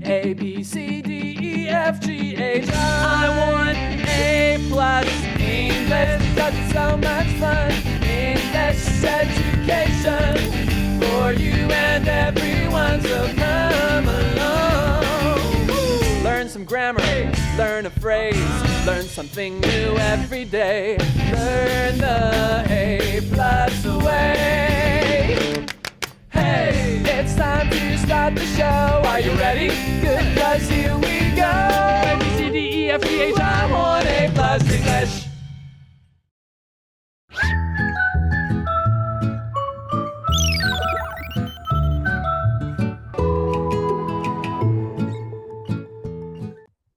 A, B, C, D, E, F, G, H. I want A+. English, because it's so much fun. English education for you and everyone, so come along. Learn some grammar, learn a phrase, learn something new every day. Learn the A+ way. Hey, it's time to start the show. Are you ready? Good, 'cause here we go. A, B, C, D, E, F, G, H. I want A+ English.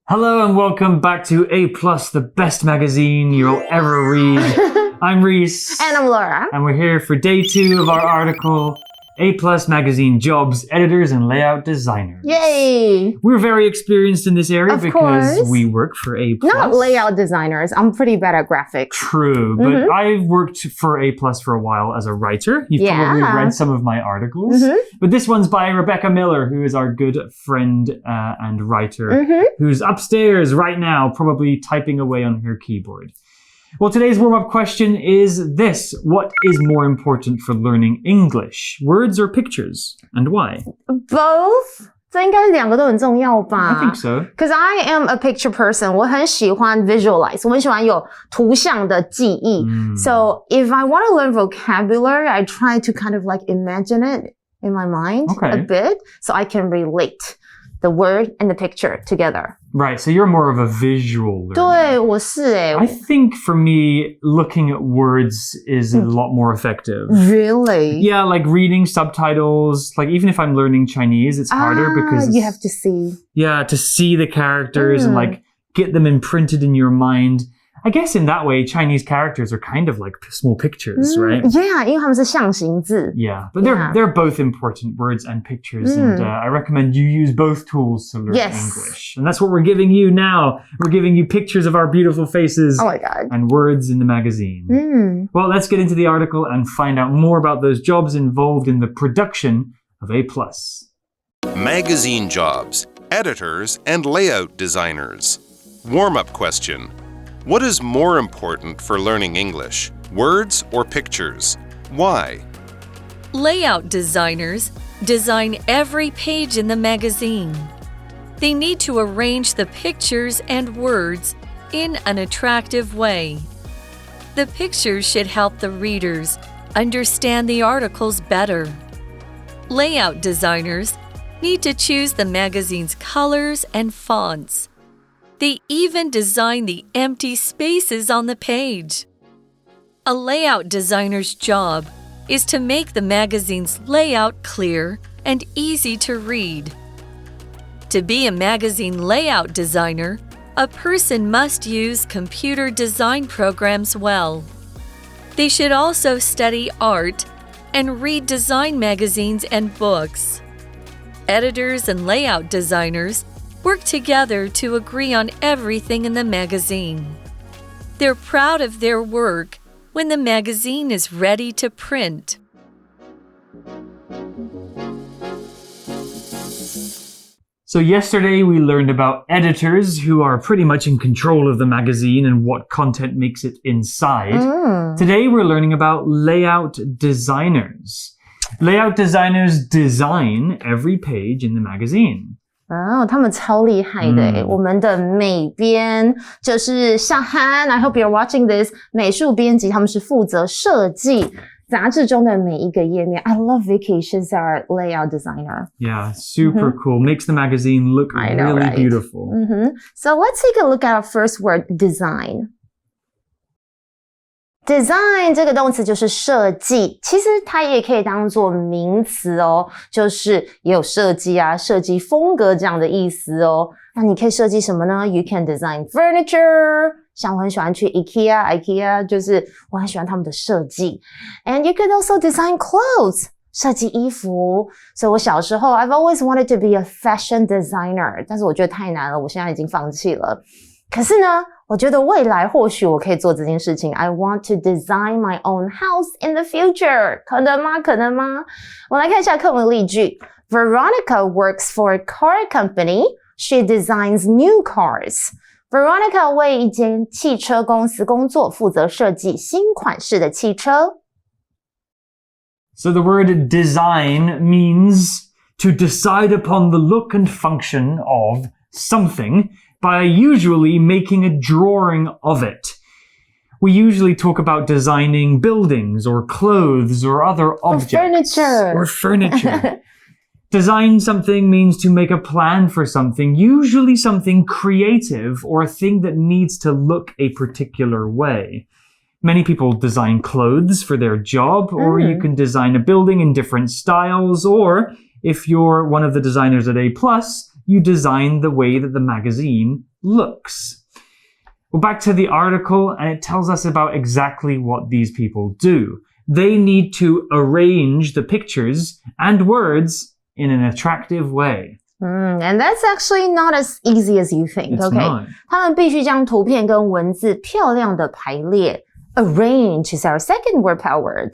Hello and welcome back to A+, the best magazine you'll ever read. I'm Reese. And I'm Laura. And we're here for day 2 of our article, A+ magazine jobs, editors and layout designers. Yay! We're very experienced in this area because we work for A+. Not layout designers. I'm pretty bad at graphics. True, but I've worked for A+ for a while as a writer. You've probably read some of my articles. But this one's by Rebecca Miller, who is our good friend and writer, who's upstairs right now, probably typing away on her keyboard. Well, today's warm-up question is this. What is more important for learning English? Words or pictures? And why? Both? 这应该两个都很重要吧 I think so. Because I am a picture person. 我很喜欢 visualize. 我很喜欢有图像的记忆。So if I want to learn vocabulary, I try to kind of like imagine it in my mind a bit so I can relate the word and the picture together. Right, so you're more of a visual learner. 对，我是耶。I think for me, looking at words is a lot more effective. Really? Yeah, like reading subtitles. Like even if I'm learning Chinese, it's harder because you have to see. Yeah, to see the characters and like get them imprinted in your mind. I guess in that way, Chinese characters are kind of like small pictures, right? Yeah, 因为他们是象形字。Yeah, but they're both important, words and pictures, and I recommend you use both tools to learn English. And that's what we're giving you now. We're giving you pictures of our beautiful faces and words in the magazine. Well, let's get into the article and find out more about those jobs involved in the production of A+. Magazine jobs, editors, and layout designers. Warm-up question. What is more important for learning English, words or pictures? Why? Layout designers design every page in the magazine. They need to arrange the pictures and words in an attractive way. The pictures should help the readers understand the articles better. Layout designers need to choose the magazine's colors and fonts. They even design the empty spaces on the page. A layout designer's job is to make the magazine's layout clear and easy to read. To be a magazine layout designer, a person must use computer design programs well. They should also study art and read design magazines and books. Editors and layout designers work together to agree on everything in the magazine. They're proud of their work when the magazine is ready to print. So yesterday we learned about editors who are pretty much in control of the magazine and what content makes it inside. Today we're learning about layout designers. Layout designers design every page in the magazine. 他们超厉害的耶。我们的美编就是小韩 I hope you're watching this 美术编辑，他们是负责设计杂志中的每一个页面。I love Vicky, she's our layout designer. Yeah, super cool. Makes the magazine look really beautiful. So let's take a look at our first word, design. Design 这个动词就是设计，其实它也可以当作名词哦，就是也有设计啊、设计风格这样的意思哦。那你可以设计什么呢？ You can design furniture， 像我很喜欢去 IKEA 就是我很喜欢他们的设计。And you could also design clothes， 设计衣服。所以我小时候 I've always wanted to be a fashion designer， 但是我觉得太难了，我现在已经放弃了。可是呢，我觉得未来或许我可以做这件事情。I want to design my own house in the future. 可能吗？可能吗？我们来看一下课文例句。Veronica works for a car company. She designs new cars. Veronica 为一间汽车公司工作，负责设计新款式的汽车。So the word design means to decide upon the look and function of something by usually making a drawing of it. We usually talk about designing buildings or clothes or other objects. Or furniture. Design something means to make a plan for something, usually something creative or a thing that needs to look a particular way. Many people design clothes for their job, or you can design a building in different styles, or if you're one of the designers at A+, you design the way that the magazine looks. Well, back to the article, and it tells us about exactly what these people do. They need to arrange the pictures and words in an attractive way. And that's actually not as easy as you think. It's not. 他们必须将图片跟文字漂亮的排列。Arrange is our second word power word.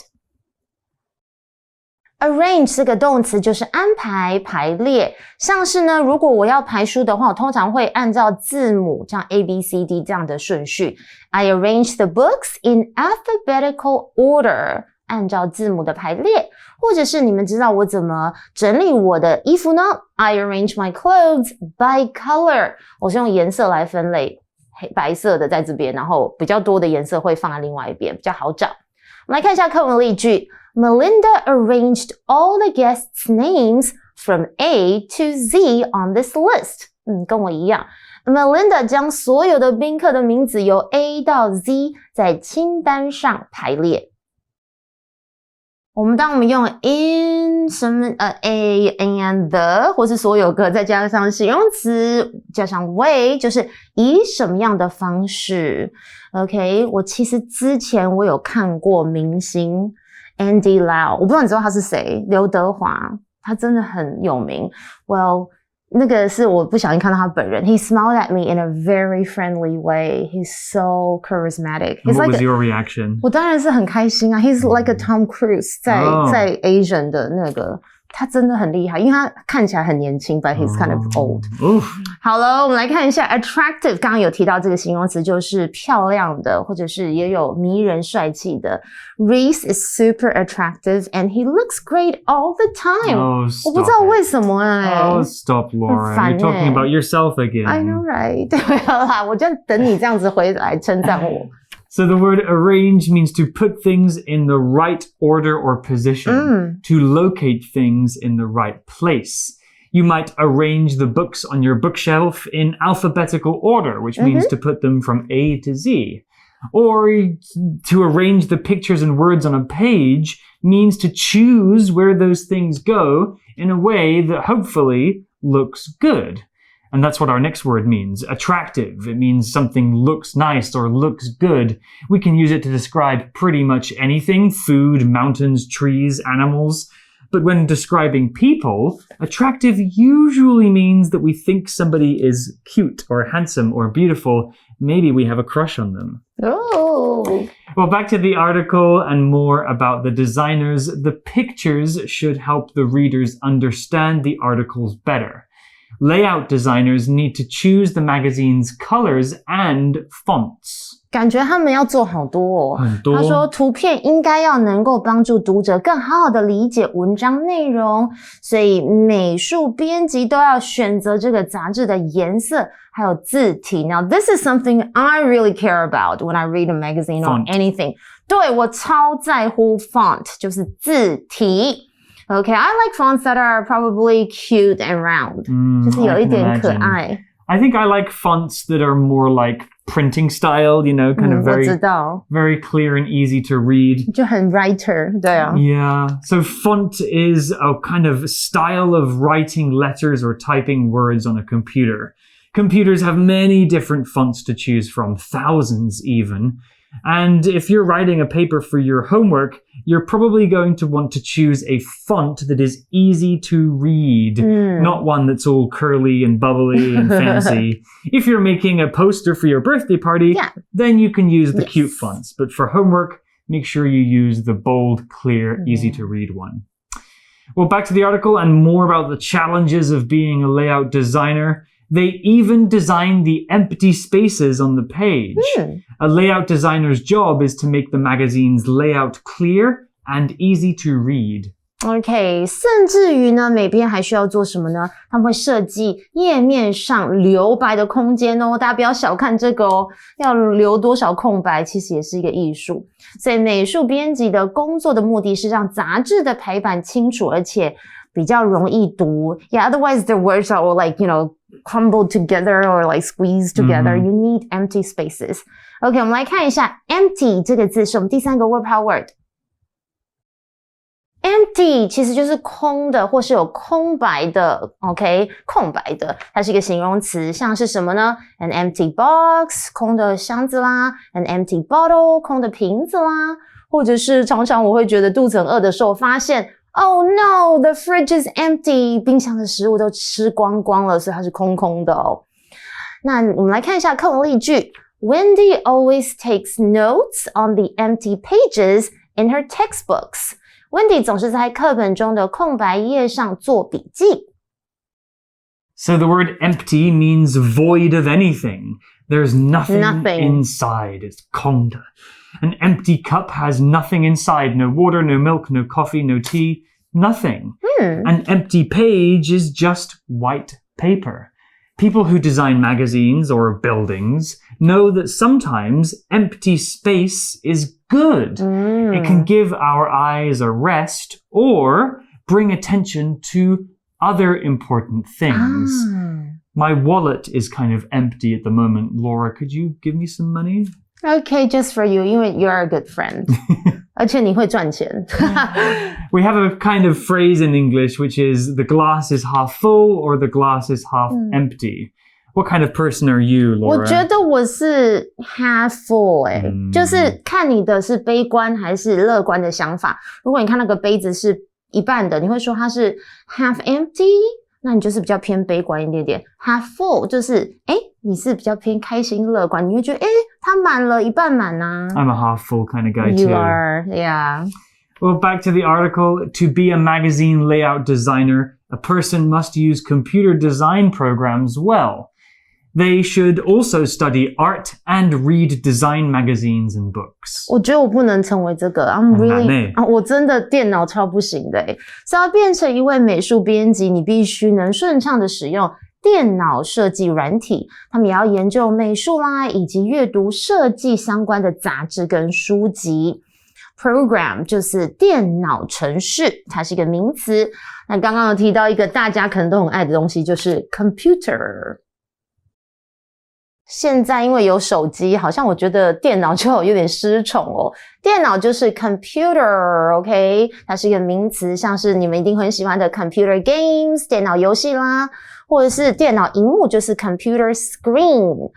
Arrange 这个动词就是安排、排列。像是呢，如果我要排书的话，我通常会按照字母，像 A, B, C, D 这样的顺序。I arrange the books in alphabetical order. 按照字母的排列，或者是你们知道我怎么整理我的衣服呢？ I arrange my clothes by color. 我是用颜色来分类，白色的在这边，然后比较多的颜色会放在另外一边，比较好找。我们来看一下课文例句。Melinda arranged all the guests' names from A to Z on this list. 跟我一样。Melinda 将所有的宾客的名字由 A 到 Z 在清单上排列。当我们用 in 什么a and the 或是所有个再加上形容词加上 way 就是以什么样的方式 OK 我其实之前我有看过明星 Andy Lau 我不知道你知道他是谁刘德华他真的很有名 Well那个是我不小心看到他本人 He smiled at me in a very friendly way. He's so charismatic. What was your reaction? 我当然是很开心啊 He's like a Tom Cruise 在 Asian 的那个他真的很厉害因为他看起来很年轻 But he's kind of old 好了我们来看一下 Attractive 刚刚有提到这个形容词就是漂亮的或者是也有迷人帅气的 Reese is super attractive and he looks great all the time 我不知道为什么stop Laura You're talking about yourself again I know right 对啦我就等你这样子回来称赞我So the word arrange means to put things in the right order or position, to locate things in the right place. You might arrange the books on your bookshelf in alphabetical order, which means to put them from A to Z. Or to arrange the pictures and words on a page means to choose where those things go in a way that hopefully looks good. And that's what our next word means, attractive. It means something looks nice or looks good. We can use it to describe pretty much anything, food, mountains, trees, animals. But when describing people, attractive usually means that we think somebody is cute or handsome or beautiful. Maybe we have a crush on them. Oh. Well, back to the article and more about the designers. The pictures should help the readers understand the articles better. Layout designers need to choose the magazine's colors and fonts. 感觉他们要做好多很多他说图片应该要能够帮助读者更好好的理解文章内容，所以美术编辑都要选择这个杂志的颜色还有字体。Now this is something I really care about when I read a magazine or anything. 对，我超在乎 font 就是字体。Okay, I like fonts that are probably cute and round. 就是有一点可爱。I think I like fonts that are more like printing style, you know, kind of very clear and easy to read. 就很 writer, 对啊。Yeah, so font is a kind of style of writing letters or typing words on a computer. Computers have many different fonts to choose from, thousands even. And if you're writing a paper for your homework, you're probably going to want to choose a font that is easy to read, not one that's all curly and bubbly and fancy. If you're making a poster for your birthday party, then you can use the cute fonts. But for homework, make sure you use the bold, clear, easy to read one. Well, back to the article and more about the challenges of being a layout designer. They even design the empty spaces on the page. A layout designer's job is to make the magazine's layout clear and easy to read. OK， 甚至于呢，每篇还需要做什么呢？他们会设计页面上留白的空间哦，大家不要小看这个哦，要留多少空白，其实也是一个艺术。所以美术编辑的工作的目的是让杂志的排版清楚，而且比较容易读。Yeah, otherwise the words are all like, crumbled together or like squeezed together. You need empty spaces. OK, 我们来看一下 empty 这个字是我们第3个 word power word。Empty 其实就是空的或是有空白的 OK 空白的，它是一个形容词，像是什么呢？ An empty box 空的箱子啦， An empty bottle 空的瓶子啦，或者是常常我会觉得肚子很饿的时候发现 Oh no, the fridge is empty 冰箱的食物都吃光光了，所以它是空空的哦。那我们来看一下课文例句 Wendy always takes notes on the empty pages in her textbooks.Wendy 总是在课本中的空白页上做笔记。So the word empty means void of anything. There's nothing inside. It's 空的。An empty cup has nothing inside. No water, no milk, no coffee, no tea. Nothing. An empty page is just white paper. People who design magazines or buildings know that sometimes empty space is good. It can give our eyes a rest or bring attention to other important things. My wallet is kind of empty at the moment. Laura, could you give me some money? Okay, just for you, 因为 you're a good friend. 而且你会赚钱。We have a kind of phrase in English which is the glass is half full or the glass is half empty. What kind of person are you, Laura? 我觉得我是 half full 就是看你的是悲观还是乐观的想法。如果你看那个杯子是一半的，你会说它是 half empty， 那你就是比较偏悲观一点点。half full 就是你是比较偏开心乐观，你会觉得它满了一半满啊。I'm a half full kind of guy too. You are, yeah. Well, back to the article. To be a magazine layout designer, a person must use computer design programs well. They should also study art and read design magazines and books. 我觉得我不能成为这个 I'm really 我真的电脑超不行的所以要变成一位美术编辑，你必须能顺畅的使用电脑设计软体，他们也要研究美术啦，以及阅读设计相关的杂志跟书籍。Program 就是电脑程式，它是一个名词。那刚刚有提到一个大家可能都很爱的东西，就是 computer。现在因为有手机，好像我觉得电脑就有点失宠哦。电脑就是 computer, OK？ 它是一个名词，像是你们一定很喜欢的 computer games 电脑游戏啦，或者是电脑萤幕就是 computer screen。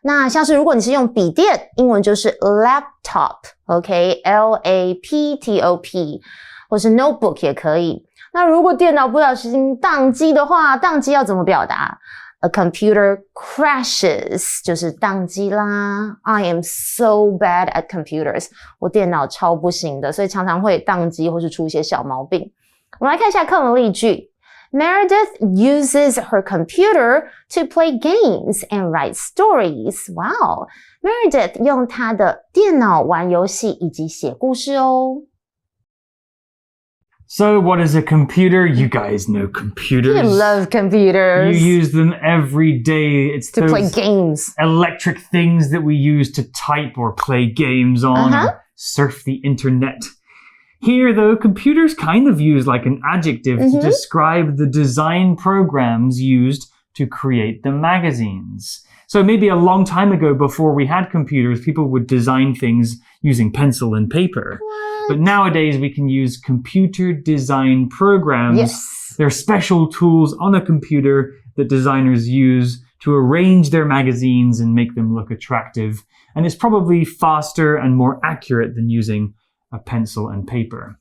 那像是如果你是用笔电，英文就是 laptop, OK? L-A-P-T-O-P 或是 notebook 也可以。那如果电脑不小心宕机的话，宕机要怎么表达？A computer crashes 就是宕机啦。I am so bad at computers 我电脑超不行的，所以常常会宕机或是出一些小毛病。我们来看一下课文例句 Meredith uses her computer to play games and write stories. Wow! Meredith 用她的电脑玩游戏以及写故事哦。So what is a computer? You guys know computers. You love computers. You use them every day. It's to play games. Electric things that we use to type or play games on or surf the internet. Here, though, computers kind of use like an adjective to describe the design programs used to create the magazines. So maybe a long time ago, before we had computers, people would design things using pencil and paper. But nowadays, we can use computer design programs. Yes. They're special tools on a computer that designers use to arrange their magazines and make them look attractive. And it's probably faster and more accurate than using a pencil and paper.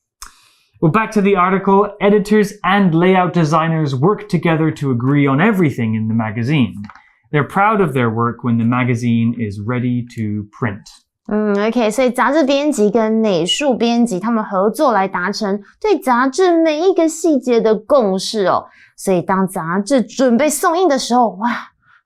Well, back to the article. Editors and layout designers work together to agree on everything in the magazine. They're proud of their work when the magazine is ready to print. OK， 所以杂志编辑跟美术编辑他们合作来达成对杂志每一个细节的共识哦。所以当杂志准备送印的时候，哇，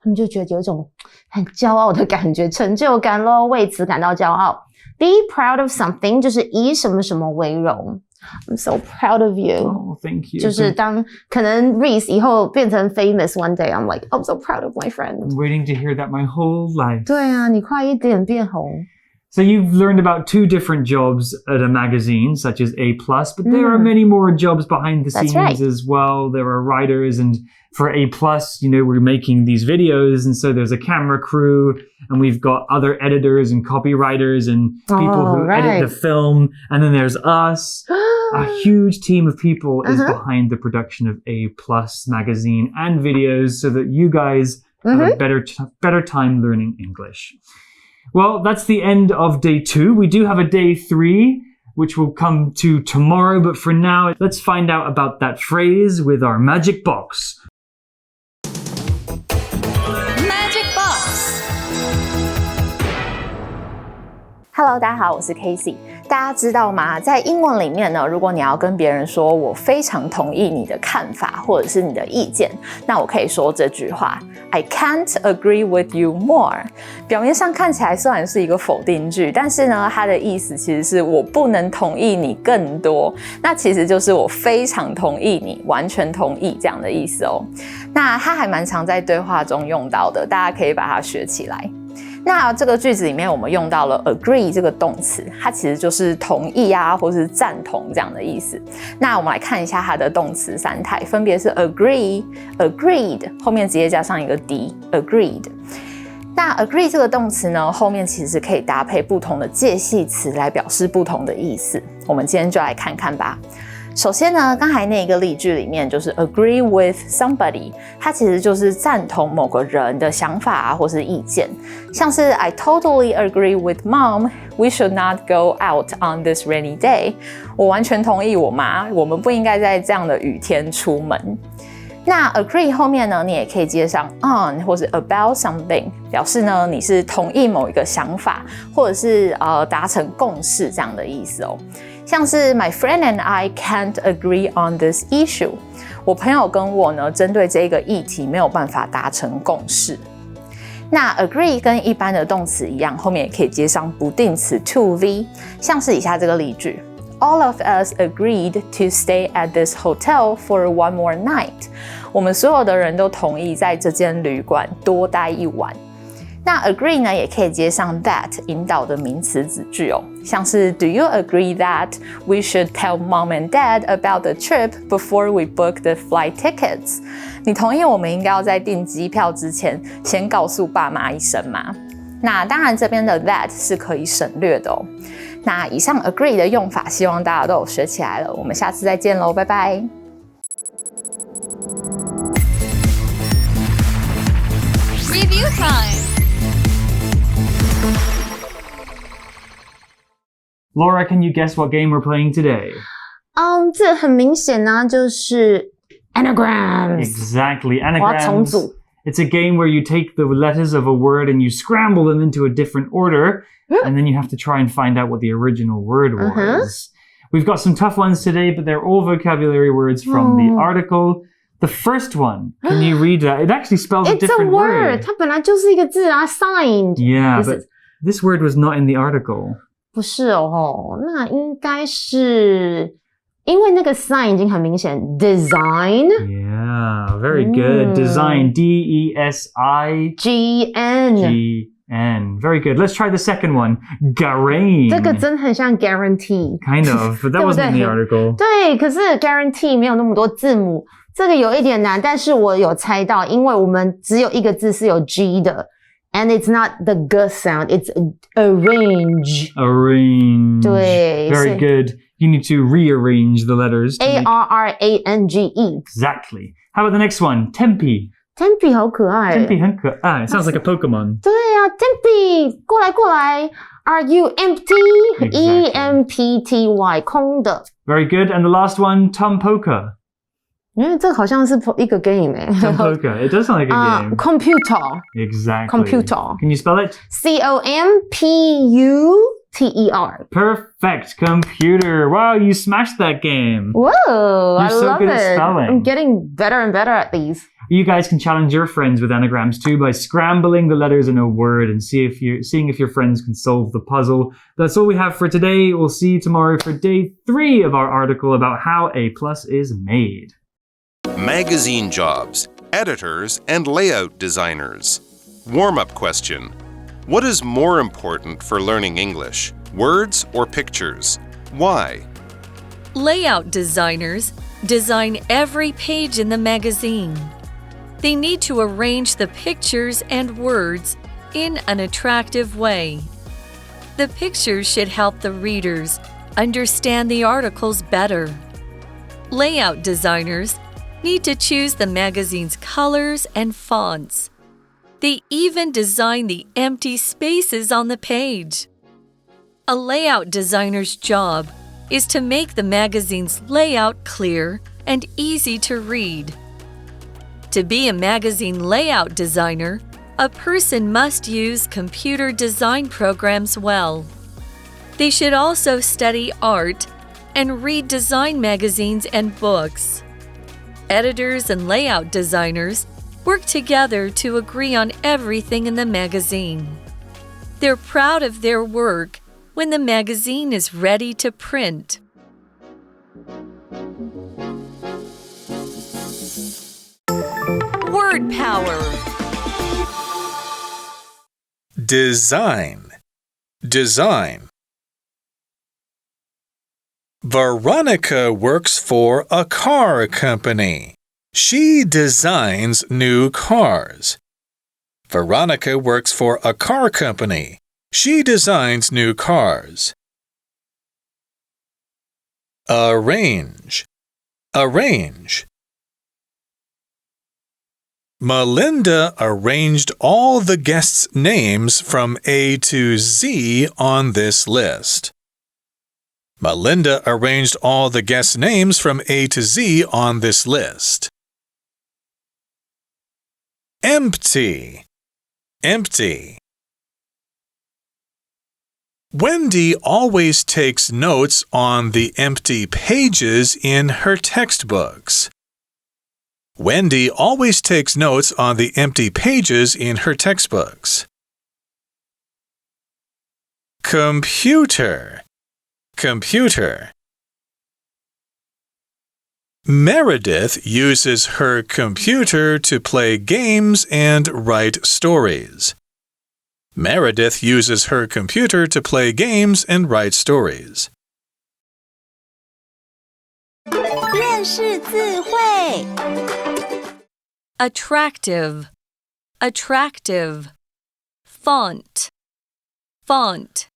他们就觉得有一种很骄傲的感觉，成就感咯，为此感到骄傲。Be proud of something 就是以什么什么为荣。I'm so proud of you. Oh, thank you. 就是当可能 Reese 以后变成 famous one day, I'm like, I'm so proud of my friend. I'm waiting to hear that my whole life. 对啊，你快一点变红。So you've learned about 2 different jobs at a magazine, such as A+, but there are many more jobs behind the scenes as well. There are writers, and for A+, we're making these videos, and so there's a camera crew, and we've got other editors and copywriters and people who edit the film, and then there's us. A huge team of people is behind the production of A+ magazine and videos so that you guys have a better time learning English. Well, that's the end of day 2. We do have a day 3, which will come to tomorrow. But for now, let's find out about that phrase with our magic box. Magic Box. Hello， 大家好，我是 Casey。大家知道吗？在英文里面呢，如果你要跟别人说我非常同意你的看法或者是你的意见，那我可以说这句话 I can't agree with you more。表面上看起来虽然是一个否定句，但是呢，它的意思其实是我不能同意你更多。那其实就是我非常同意你，完全同意这样的意思哦。那它还蛮常在对话中用到的，大家可以把它学起来。那这个句子里面我们用到了 agree 这个动词，它其实就是同意啊或是赞同这样的意思。那我们来看一下它的动词3态，分别是 agree, agreed 后面直接加上一个 d, agreed。那 agree 这个动词呢，后面其实可以搭配不同的介系词来表示不同的意思。我们今天就来看看吧。首先呢，刚才那个例句里面就是 agree with somebody， 它其实就是赞同某个人的想法啊或是意见，像是 I totally agree with mom, we should not go out on this rainy day。 我完全同意我妈，我们不应该在这样的雨天出门。那 agree 后面呢，你也可以接上 on 或是 about something， 表示呢你是同意某一个想法，或者是达成共识这样的意思哦。像是 My friend and I can't agree on this issue， 我朋友跟我呢针对这个议题没有办法达成共识。那 agree 跟一般的动词一样，后面也可以接上不定词 to v， 像是以下这个例句。All of us agreed to stay at this hotel for one more night。 我们所有的人都同意在这间旅馆多待一晚。那 agree 呢，也可以接上 that 引导的名词子句哦，像是 Do you agree that we should tell mom and dad about the trip before we book the flight tickets？ 你同意我们应该要在订机票之前先告诉爸妈一声吗？那当然这边的 that 是可以省略的哦。那以上 agree 的用法，希望大家都有学起来了。我们下次再见喽，拜拜。Review time. Laura, can you guess what game we're playing today? 这很明显呢，就是 anagrams. Exactly, 我要重 anagrams. 组。It's a game where you take the letters of a word and you scramble them into a different order, and then you have to try and find out what the original word was. We've got some tough ones today, but they're all vocabulary words from the article. The first one, can you read that? It actually spells a different word. 它本来就是一个字啊 ，signed. Yeah, but this word was not in the article. 不是哦，那应该是因为那个 sign 已经很明显 ，design. Yeah, very good. Design, D-E-S-I G-N. G-N. Very good. Let's try the second one. Gain. 这个真的很像 guarantee. Kind of, but that wasn't in the article. 对，可是 guarantee 没有那么多字母，这个有一点难，但是我有猜到，因为我们只有一个字是有 G 的。And it's not the g sound, it's arrange. Arrange. 对， Very good. You need to rearrange the letters. A-R-R-A-N-G-E. Exactly. How about the next one? Tempe. Tempe 好可爱。Tempe 很可爱. Sounds like a Pokemon. 对啊 Tempe 过来过来 Are you empty? Exactly. E-M-P-T-Y 空的。 Very good. And the last one, Tom Poker. 因为这个好像是一个 game Some poker. It does sound like a game. Computer. Exactly. Computer. Can you spell it? C-O-M-P-U-T-E-R. Perfect. Computer. Wow, you smashed that game. Whoa, I so love good it. at spelling. I'm getting better and better at these. You guys can challenge your friends with anagrams too by scrambling the letters in a word and seeing if your friends can solve the puzzle. That's all we have for today. We'll see you tomorrow for day 3 of our article about how A+ is made. Magazine jobs, editors, and layout designers. Warm-up question. What is more important for learning English, words or pictures? Why? Layout designers design every page in the magazine. They need to arrange the pictures and words in an attractive way. The pictures should help the readers understand the articles better. Layout designers need to choose the magazine's colors and fonts. They even design the empty spaces on the page. A layout designer's job is to make the magazine's layout clear and easy to read. To be a magazine layout designer, a person must use computer design programs well. They should also study art and read design magazines and books. Editors and layout designers work together to agree on everything in the magazine. They're proud of their work when the magazine is ready to print. Word power. Design. Design. Veronica works for a car company. She designs new cars. Veronica works for a car company. She designs new cars. Arrange. Arrange. Melinda arranged all the guests' names from A to Z on this list. Melinda arranged all the guests' names from A to Z on this list. Empty. Empty. Wendy always takes notes on the empty pages in her textbooks. Wendy always takes notes on the empty pages in her textbooks. Computer. Computer. Meredith uses her computer to play games and write stories. Meredith uses her computer to play games and write stories. 认识字汇 Attractive. Attractive. Font. Font.